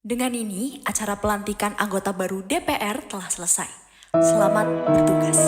Dengan ini, acara pelantikan anggota baru DPR telah selesai. Selamat bertugas.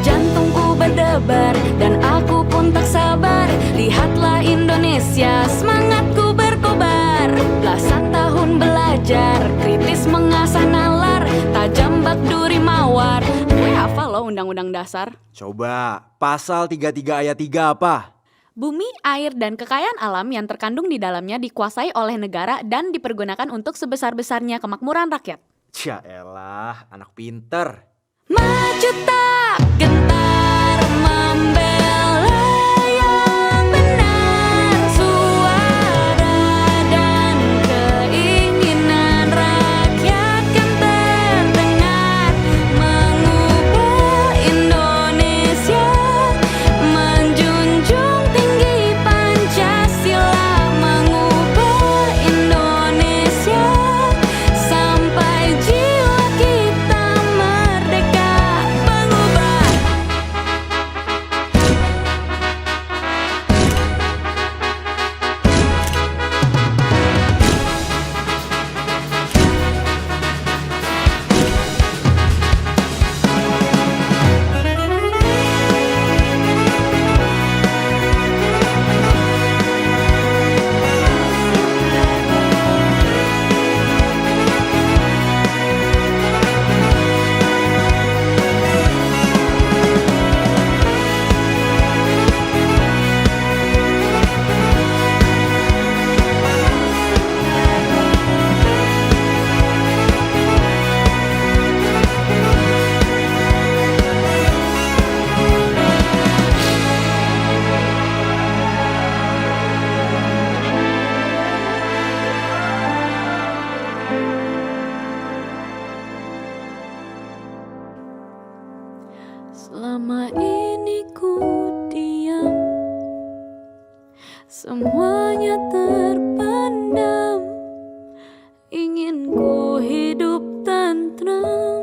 Jantungku berdebar dan aku pun tak sabar. Lihatlah Indonesia, semangatku berkobar. Belasan tahun belajar, kritis mengasah nalar, tajam bak duri mawar. Gue hafal loh undang-undang dasar. Coba, pasal 33 ayat 3 apa? Bumi, air, dan kekayaan alam yang terkandung di dalamnya dikuasai oleh negara dan dipergunakan untuk sebesar-besarnya kemakmuran rakyat. Ya elah, anak pinter. Maju tak gentar membela yang benar, suara dan keinginan rakyat kan terdengar, mengubah Indonesia, menjunjung tinggi Pancasila, mengubah Indonesia sampai jiwa kita merdeka, mengubah. Selama ini ku diam, semuanya terpendam. Ingin ku hidup tentram,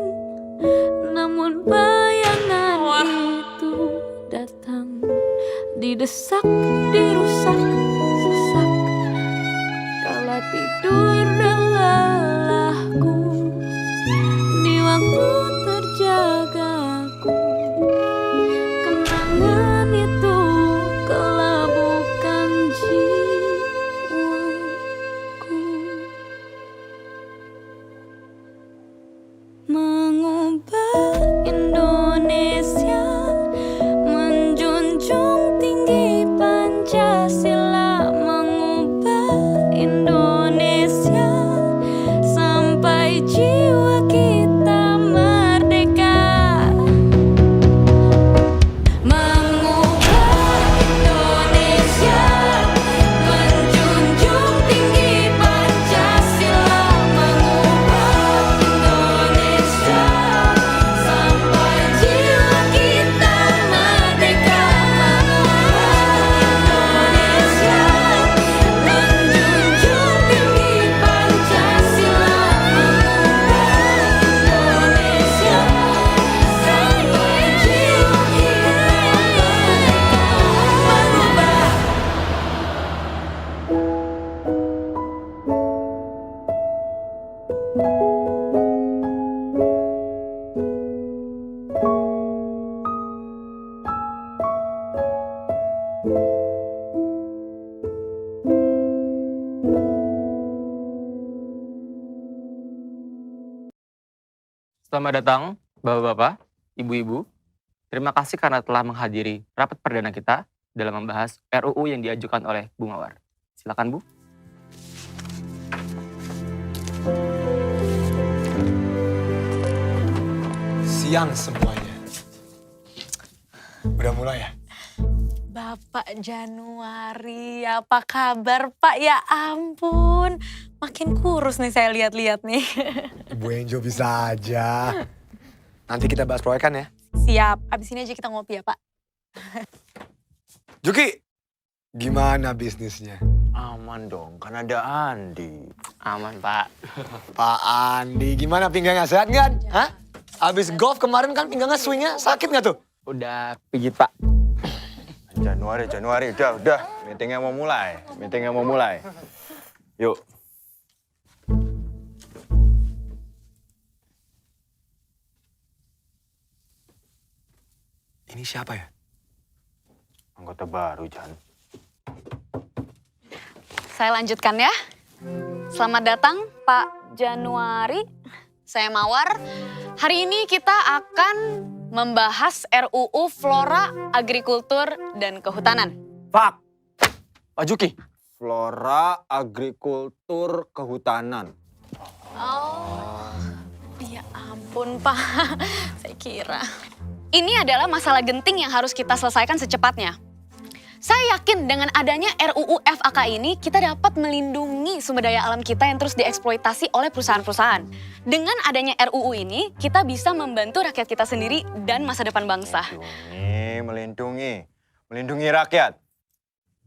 namun bayangan itu datang. Didesak, dirusak, sesak, kala tidur dan lelahku, di waktu terjagaku. Kenangan itu kelabukan jiwaku. Mengubah Indonesia, menjunjung tinggi Pancasila, mengubah Indonesia sampai jiwa kita merdeka. Mengubah Indonesia, menjunjung tinggi Pancasila, mengubah Indonesia sampai jiwa kita merdeka. Mengubah Indonesia, menjunjung tinggi Pancasila, mengubah Indonesia sampai jiwa Selamat datang, Bapak-bapak, Ibu-ibu. Terima kasih karena telah menghadiri rapat perdana kita dalam membahas RUU yang diajukan oleh Bu Mawar. Silakan, Bu. Siang semuanya. Udah mulai ya? Bapak Januari, apa kabar Pak? Ya ampun, makin kurus nih saya lihat-lihat nih. Ibu Enjo bisa aja. Nanti kita bahas proyekan ya. Siap, abis ini aja kita ngopi ya Pak. Juki, gimana bisnisnya? Aman dong, kan ada Andi. Aman, Pak. Pak Andi, gimana pinggangnya? Sehat nggak? Hah? Abis golf kemarin kan pinggangnya swingnya sakit nggak tuh? Udah pijit, Pak. Januari, udah. Meetingnya mau mulai. Yuk. Ini siapa ya? Anggota baru, Jan. Saya lanjutkan ya. Selamat datang Pak Januari. Saya Mawar. Hari ini kita akan membahas RUU Flora, Agrikultur, dan Kehutanan. Pak Juki. Flora, agrikultur, kehutanan. Oh, ya ampun Pak. Saya kira. Ini adalah masalah genting yang harus kita selesaikan secepatnya. Saya yakin dengan adanya RUU FAK ini, kita dapat melindungi sumber daya alam kita yang terus dieksploitasi oleh perusahaan-perusahaan. Dengan adanya RUU ini, kita bisa membantu rakyat kita sendiri dan masa depan bangsa. Melindungi rakyat.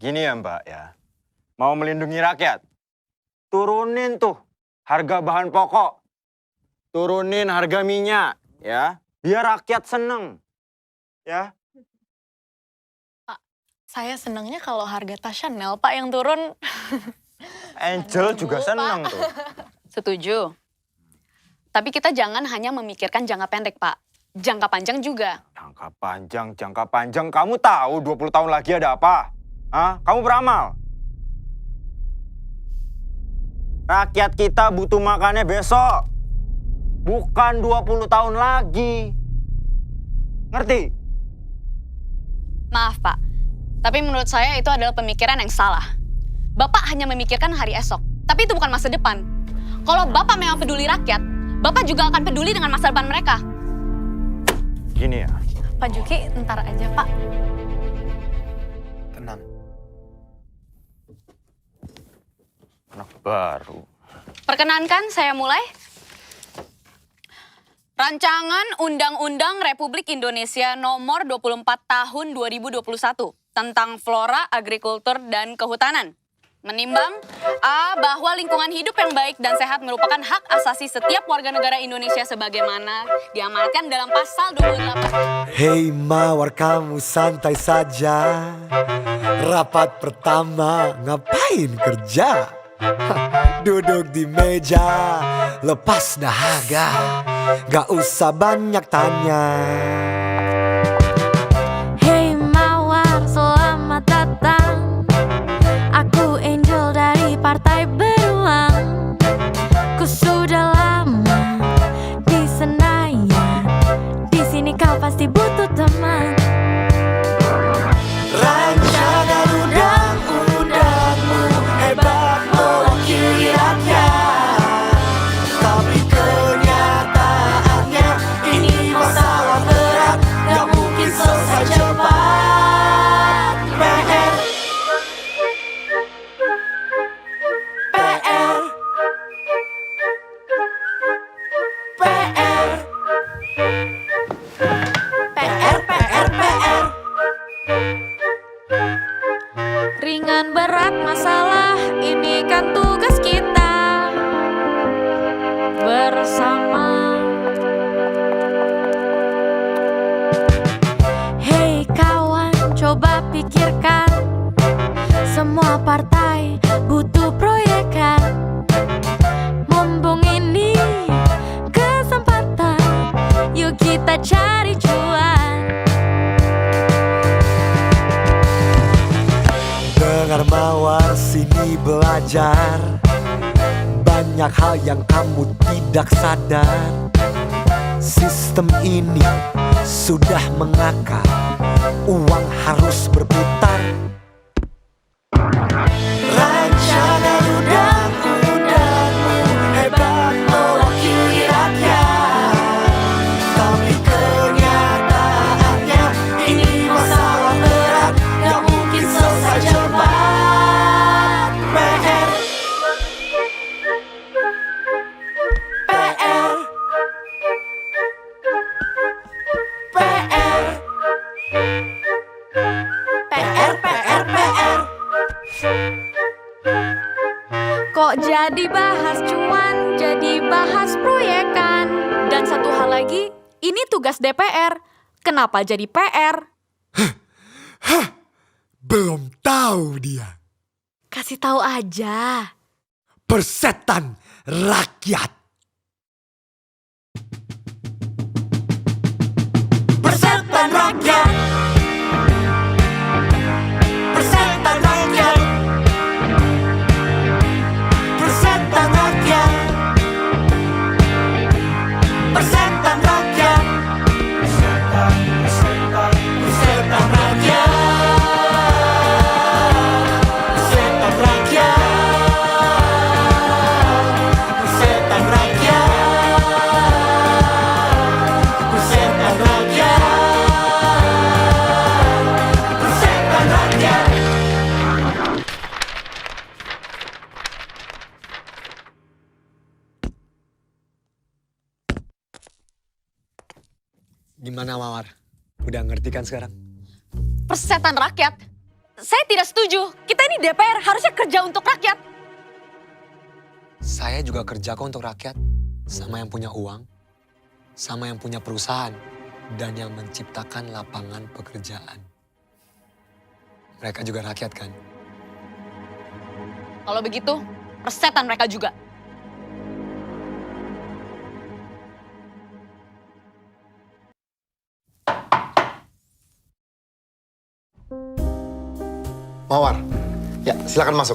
Gini ya Mbak ya, mau melindungi rakyat, turunin tuh harga bahan pokok, turunin harga minyak ya, biar rakyat seneng ya. Saya senangnya kalau harga tas Chanel, Pak, yang turun. Angel juga seneng tuh. Setuju. Tapi kita jangan hanya memikirkan jangka pendek, Pak. Jangka panjang juga. Jangka panjang. Kamu tahu 20 tahun lagi ada apa? Hah? Kamu beramal? Rakyat kita butuh makannya besok. Bukan 20 tahun lagi. Ngerti? Maaf, Pak. Tapi menurut saya itu adalah pemikiran yang salah. Bapak hanya memikirkan hari esok. Tapi itu bukan masa depan. Kalau Bapak memang peduli rakyat, Bapak juga akan peduli dengan masa depan mereka. Gini ya. Pak Juki, ntar aja, Pak. Tenang. Anak baru. Perkenankan saya mulai. Rancangan Undang-Undang Republik Indonesia Nomor 24 Tahun 2021 tentang Flora, Agrikultur, dan Kehutanan. Menimbang A. Bahwa lingkungan hidup yang baik dan sehat merupakan hak asasi setiap warga negara Indonesia sebagaimana diamanatkan dalam pasal 28. Hei Mawar, kamu santai saja. Rapat pertama ngapain kerja? Duduk di meja, lepas dahaga, gak usah banyak tanya. Hey Mawar, selamat datang. Aku Angel dari Partai Beruang. Ku sudah lama di Senayan. Di sini kau pasti butuh teman. Rancangan undang-undangmu hebat mewakili rakyat. Tapi kenyataannya ini masalah berat, gak mungkin selesai cepat. PR ringan berat masalah, ini kan tugas kita bersama. Hei kawan, coba pikirkan. Semua partai butuh proyekan. Mumpung ini kesempatan, yuk kita cari cuan. Dengar Mawar, sini belajar. Banyak hal yang kamu tidak sadar. Sistem ini sudah mengakar. Uang harus berputar. Rancangan undang-undangmu hebat mewakili rakyat. Tapi kenyataannya ini masalah berat, gak mungkin selesai cepat. PR PR PR jadi bahas cuan, jadi bahas proyekan. Dan satu hal lagi, ini tugas DPR. Kenapa jadi PR? Belum tahu dia. Kasih tahu aja. Persetan rakyat. Persetan rakyat. Persetan rakyat. Persetan rakyat. Persetan rakyat. Persetan rakyat. Persetan rakyat. Persetan rakyat. Persetan rakyat. Persetan rakyat. Gimana Mawar? Udah ngerti kan sekarang? Persetan rakyat? Saya tidak setuju. Kita ini DPR, harusnya kerja untuk rakyat. Saya juga kerja kok untuk rakyat. Sama yang punya uang, sama yang punya perusahaan, dan yang menciptakan lapangan pekerjaan. Mereka juga rakyat kan? Kalau begitu, persetan mereka juga. Mawar, ya silakan masuk.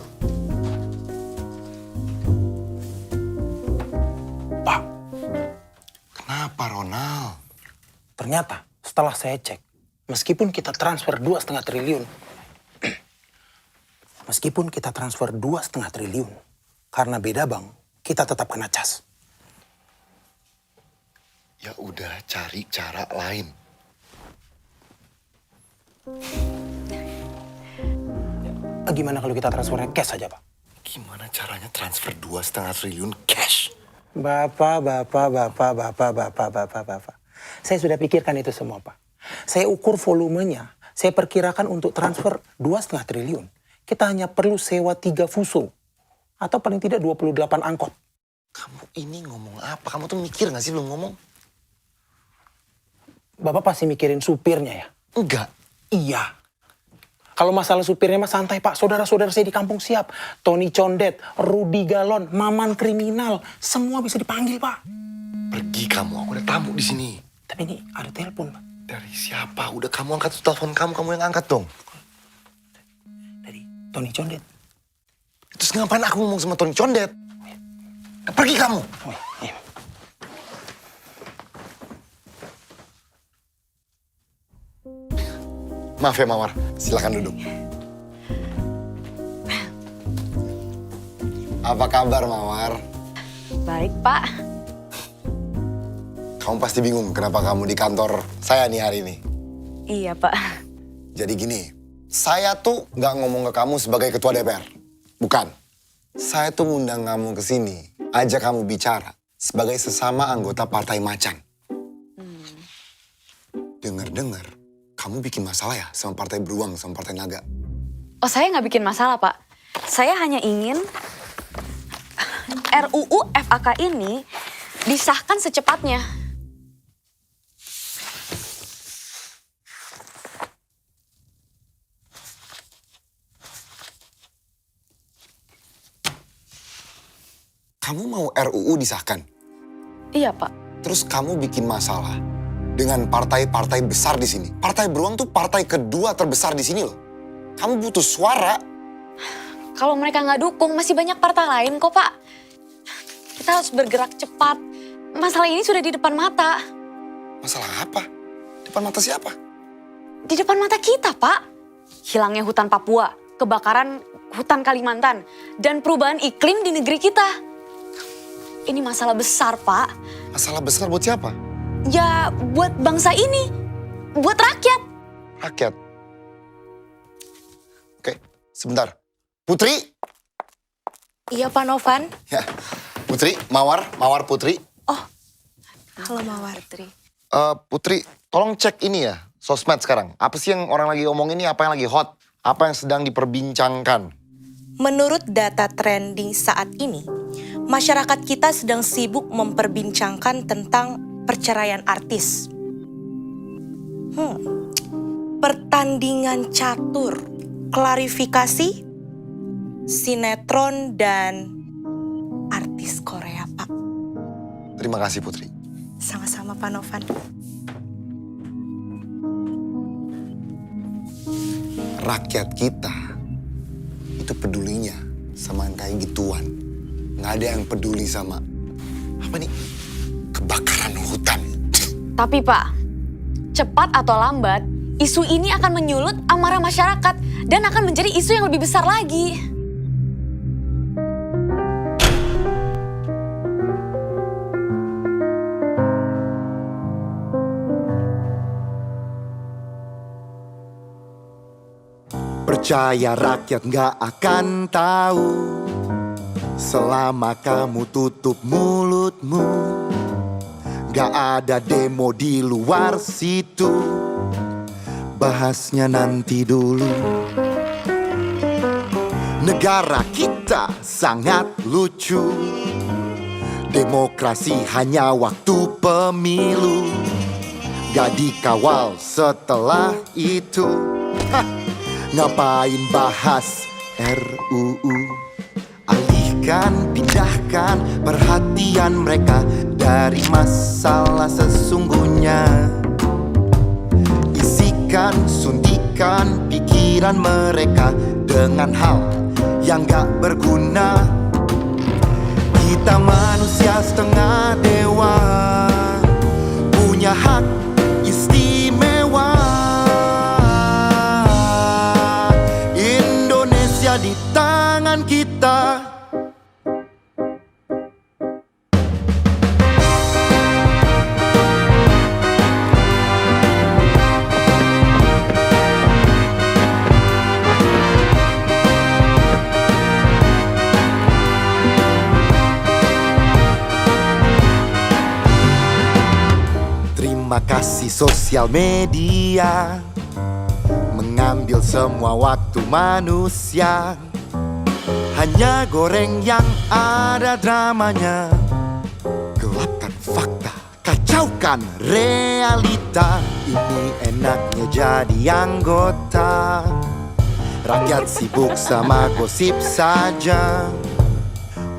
Pak, Kenapa Ronald? ternyata setelah saya cek, meskipun kita transfer 2,5 triliun, karena beda bank, kita tetap kena cas. Ya udah cari cara lain. Gimana kalau kita transfernya cash aja, Pak? Gimana caranya transfer 2,5 triliun cash? Bapak. Saya sudah pikirkan itu semua, Pak. Saya ukur volumenya. Saya perkirakan untuk transfer 2,5 triliun. Kita hanya perlu sewa 3 fuso. Atau paling tidak 28 angkot. Kamu ini ngomong apa? Kamu tuh mikir gak sih belum ngomong? Bapak pasti mikirin supirnya ya? Enggak. Iya. Kalau masalah supirnya mah santai, Pak. Saudara-saudara saya di kampung siap. Tony Condet, Rudy Galon, Maman kriminal. Semua bisa dipanggil, Pak. Pergi kamu, aku ada tamu di sini. Tapi ini ada telepon, Pak. Dari siapa? Udah kamu angkat telepon kamu yang angkat dong. Dari Tony Condet. Terus ngapain aku ngomong sama Tony Condet? Pergi kamu. Oh, iya. Maaf ya Mawar, silakan duduk. Apa kabar Mawar? Baik, Pak. Kamu pasti bingung kenapa kamu di kantor saya nih hari ini. Iya, Pak. Jadi gini, saya tuh nggak ngomong ke kamu sebagai ketua DPR. Bukan. Saya tuh ngundang kamu ke sini, ajak kamu bicara sebagai sesama anggota Partai Macan. Dengar-dengar, kamu bikin masalah ya sama Partai Beruang, sama Partai Naga. Oh, saya nggak bikin masalah, Pak. Saya hanya ingin RUU FAK ini disahkan secepatnya. Kamu mau RUU disahkan? Iya, Pak. Terus kamu bikin masalah dengan partai-partai besar di sini. Partai Beruang tuh partai kedua terbesar di sini loh. Kamu butuh suara. Kalau mereka nggak dukung, masih banyak partai lain kok, Pak. Kita harus bergerak cepat. Masalah ini sudah di depan mata. Masalah apa? Depan mata siapa? Di depan mata kita, Pak. Hilangnya hutan Papua, kebakaran hutan Kalimantan, dan perubahan iklim di negeri kita. Ini masalah besar, Pak. Masalah besar buat siapa? Ya, buat bangsa ini. Buat rakyat. Rakyat. Oke, sebentar. Putri. Iya Pak Novan. Ya, Putri, Mawar Putri. Halo Mawar. Putri, tolong cek ini ya, sosmed sekarang. Apa sih yang orang lagi omong ini, apa yang lagi hot? Apa yang sedang diperbincangkan? Menurut data trending saat ini, masyarakat kita sedang sibuk memperbincangkan tentang perceraian artis. Pertandingan catur, klarifikasi, sinetron, dan artis Korea, Pak. Terima kasih, Putri. Sama-sama, Pak Novan. Rakyat kita itu pedulinya sama yang kayak gituan. Nggak ada yang peduli sama, kebakaran hutan. Tapi Pak, cepat atau lambat, isu ini akan menyulut amarah masyarakat dan akan menjadi isu yang lebih besar lagi. Percaya rakyat gak akan tahu selama kamu tutup mulutmu. Gak ada demo di luar situ, bahasnya nanti dulu. Negara kita sangat lucu, demokrasi hanya waktu pemilu, gak dikawal setelah itu. Ngapain bahas RUU? Alihkan, pindahkan perhatian mereka dari masalah sesungguhnya. Isikan, suntikan pikiran mereka dengan hal yang gak berguna. Kita manusia setengah dewa, punya hak istimewa. Indonesia di tangan kita. Terima kasih sosial media mengambil semua waktu manusia. Hanya goreng yang ada dramanya, gelapkan fakta, kacaukan realita. Ini enaknya jadi anggota, rakyat sibuk sama gosip saja.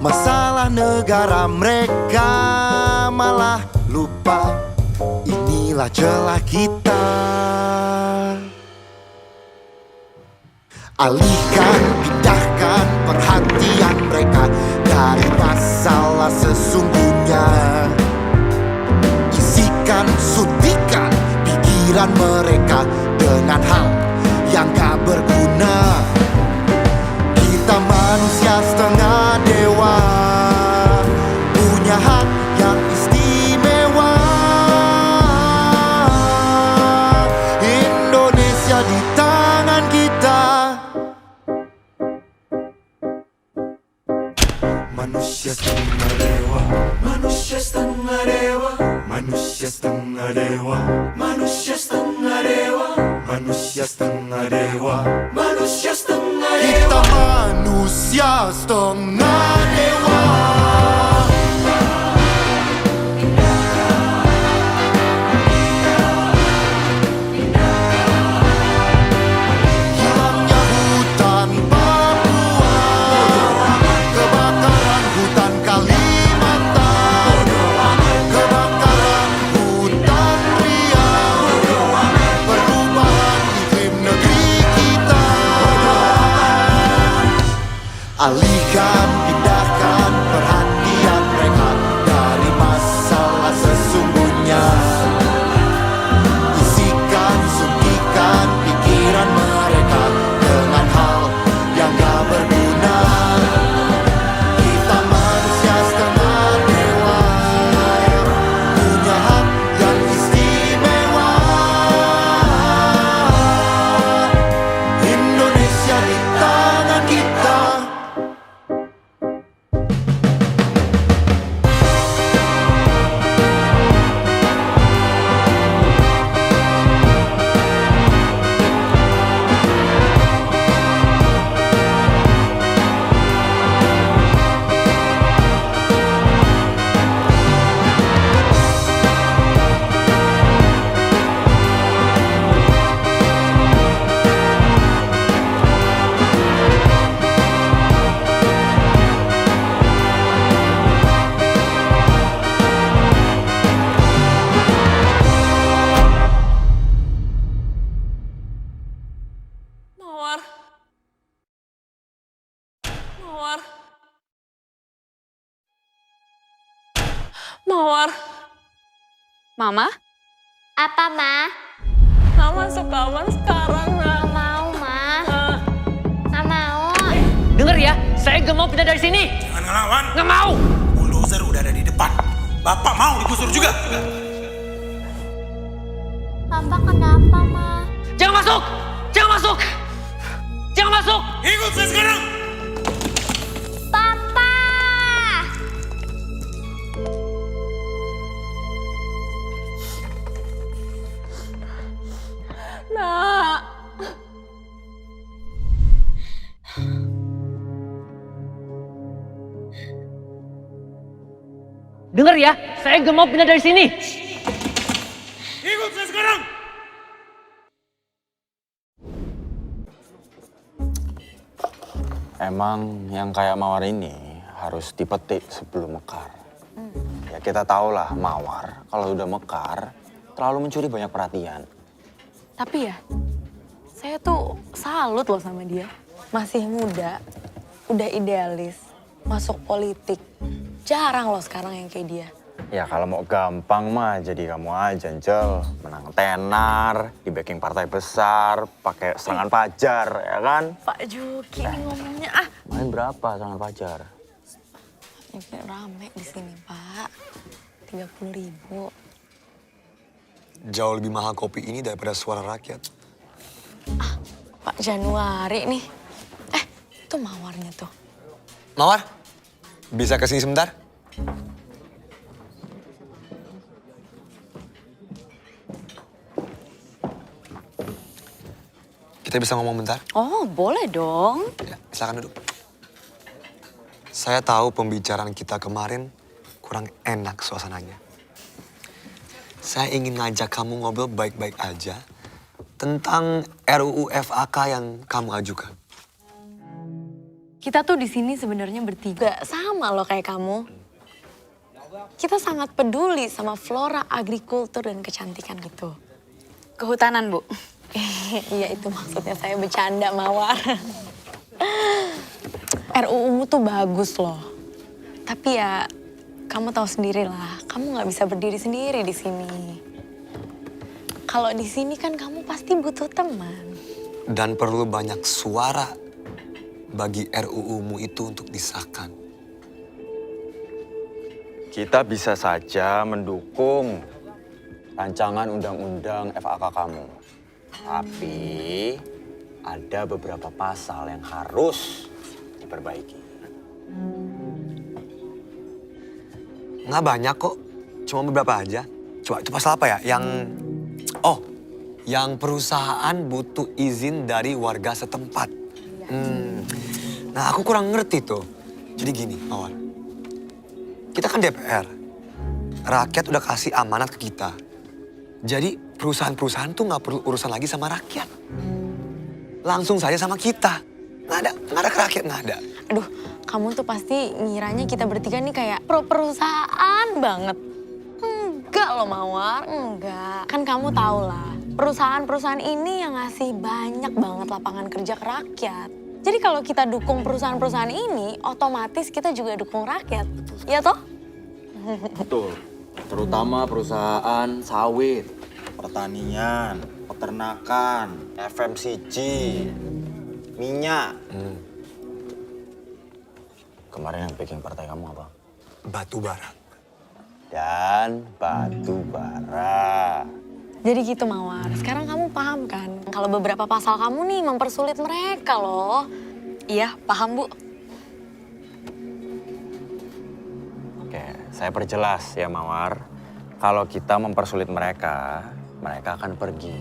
Masalah negara mereka malah lupa, inilah celah kita. Alihkan, pindahkan perhatian mereka dari masalah sesungguhnya. Isikan, suntikan pikiran mereka dengan hal yang gak berguna. Kita manusia setengah dewa, punya hak yang istimewa. Indonesia di tangan kita. Manusia setengah dewa, manusia setengah dewa, manusia setengah dewa, manusia setengah dewa, manusia setengah dewa, manusia setengah dewa. Kita manusia setengah dewa. Alihkan, pindahkan perhatian mereka dari masalah sesungguhnya. Isikan, suntikan pikiran mereka dengan hal yang gak berguna. Kita manusia setengah dewa, punya hak yang istimewa. Indonesia di tangan kita. Mawar, Mama? Apa, Ma? nggak masuk kamar sekarang, Nggak mau, Ma. Nggak mau. Dengar ya, saya gak mau pindah dari sini. Jangan ngelawan. Gak mau. Bulldozer udah ada di depan. Bapak mau digusur juga. Papa kenapa, Ma? Jangan masuk. Jangan masuk. Jangan masuk. Ikut saya sekarang. Papa! Nak. Dengar ya, saya gak mau pindah dari sini. Ikut saya sekarang. Emang yang kayak Mawar ini harus dipetik sebelum mekar. Ya kita tahulah Mawar kalau udah mekar terlalu mencuri banyak perhatian. Tapi ya, saya tuh salut loh sama dia. Masih muda, udah idealis, masuk politik. Jarang loh sekarang yang kayak dia. Ya kalau mau gampang mah jadi kamu aja, Angel. Menang tenar, di backing partai besar, pakai serangan pajar, ya kan? Pak Juki ini ngomongnya Main berapa serangan pajar? Ini rame di sini, Pak. 30.000. Jauh lebih mahal kopi ini daripada suara rakyat. Pak Januari nih. Itu Mawarnya tuh. Mawar, bisa kesini sebentar? Kita bisa ngomong bentar? Oh, boleh dong. Ya, silakan duduk. Saya tahu pembicaraan kita kemarin kurang enak suasananya. Saya ingin ngajak kamu ngobrol baik-baik aja tentang RUU FAK yang kamu ajukan. Kita tuh di sini sebenarnya bertiga sama loh kayak kamu. Kita sangat peduli sama flora, agrikultur, dan kecantikan gitu. Kehutanan, Bu. Iya, itu maksudnya saya bercanda, Mawar. RUU-mu tuh bagus loh. Tapi ya, kamu tahu sendiri lah, kamu nggak bisa berdiri sendiri di sini. Kalau di sini kan kamu pasti butuh teman. Dan perlu banyak suara bagi RUU-mu itu untuk disahkan. Kita bisa saja mendukung rancangan undang-undang FAK kamu. Tapi ada beberapa pasal yang harus diperbaiki. Nggak banyak kok, cuma beberapa aja. Coba itu pasal apa ya? Yang perusahaan butuh izin dari warga setempat. Nah, aku kurang ngerti tuh. Jadi gini, Mawar. Kita kan DPR. Rakyat udah kasih amanat ke kita. Jadi perusahaan-perusahaan tuh nggak perlu urusan lagi sama rakyat. Langsung saja sama kita. Nggak ada ke rakyat, nggak ada. Aduh, kamu tuh pasti ngiranya kita bertiga nih kayak perusahaan banget. Enggak loh, Mawar, enggak. Kan kamu tau lah, perusahaan-perusahaan ini yang ngasih banyak banget lapangan kerja ke rakyat. Jadi kalau kita dukung perusahaan-perusahaan ini, otomatis kita juga dukung rakyat. Iya toh? Betul. Terutama perusahaan sawit, pertanian, peternakan, FMCG, minyak. Kemarin yang bikin partai kamu apa? Batu bara. Dan batu bara. Jadi gitu, Mawar. Sekarang kamu paham kan? Kalau beberapa pasal kamu nih mempersulit mereka loh. Iya, paham, Bu. Oke, saya perjelas ya Mawar. Kalau kita mempersulit mereka, mereka akan pergi.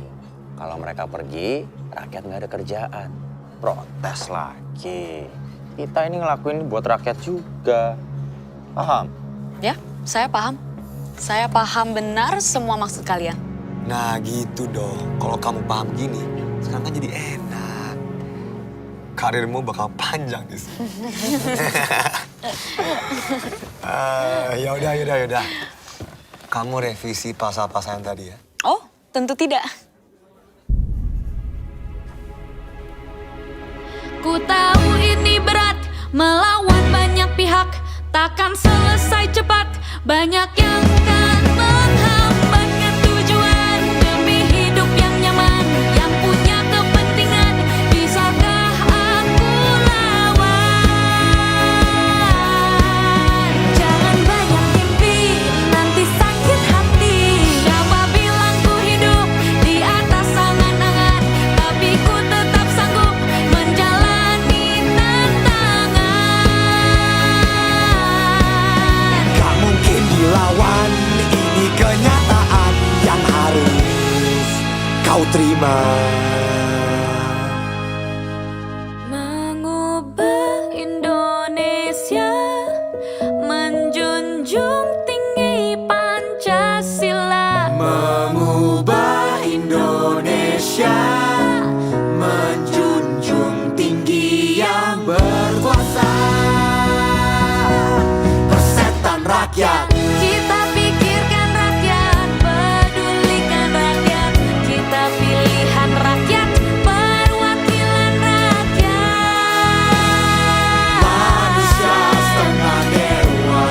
Kalau mereka pergi, rakyat nggak ada kerjaan. Protes lagi. Kita ini ngelakuin buat rakyat juga. Paham? Ya, saya paham. Saya paham benar semua maksud kalian. Nah gitu dong. Kalau kamu paham gini, sekarang kan jadi enak. Karirmu bakal panjang di sini. Yaudah. Kamu revisi pasal-pasal yang tadi ya. Oh, tentu tidak. Ku tahu ini berat melawan banyak pihak, takkan selesai cepat. Banyak yang kan menghambatkan tujuan demi hidup yang nyaman, yang punya kepentingan. Bisakah aku lawan? Jangan banyak mimpi, nanti sakit hati. Siapa bilang ku hidup di atas angan-angan, tapi ku tetap sanggup menjalani tantangan. Gak mungkin dilawan, ini kenyataan yang harus kau terima. Mengubah Indonesia, menjunjung tinggi Pancasila. Mengubah Indonesia, menjunjung tinggi yang berkuasa. Persetan rakyat, Kita pikirkan rakyat, pedulikan rakyat. Kita pilihan rakyat, perwakilan rakyat. manusia setengah dewa,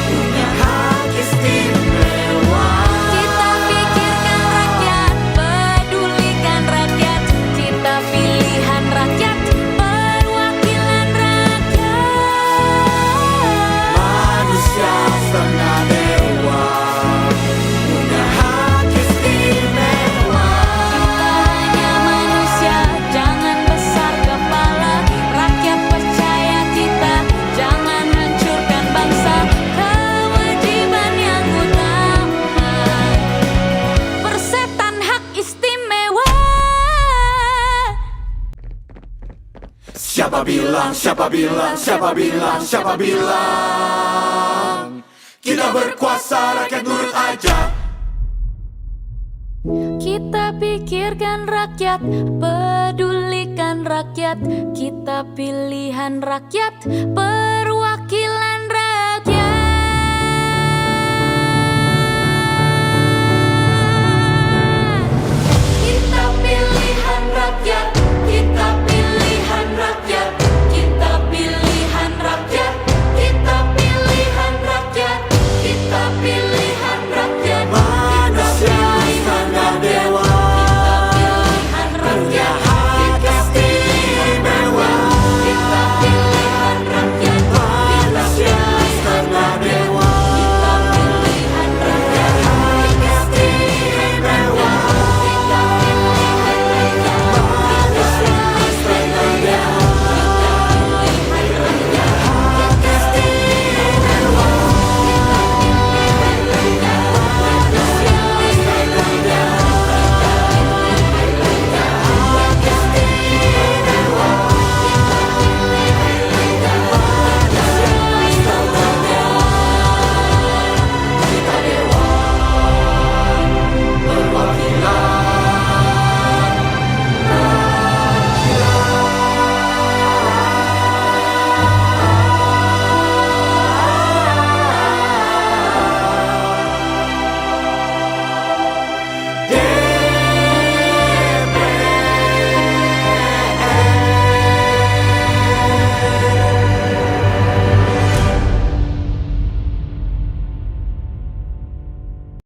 punya hak istimewa. Kita pikirkan rakyat, pedulikan rakyat. Kita pilihan rakyat, perwakilan rakyat. Manusia setengah dewa, punya hak istimewa. Kita hanya manusia, jangan besar kepala. Rakyat percaya kita, jangan hancurkan bangsa. Kewajiban yang utama, persetan hak istimewa. Siapa bilang, siapa bilang, siapa bilang, siapa bilang kita berkuasa, rakyat nurut aja. Kita pikirkan rakyat, pedulikan rakyat. Kita pilihan rakyat, perwakilan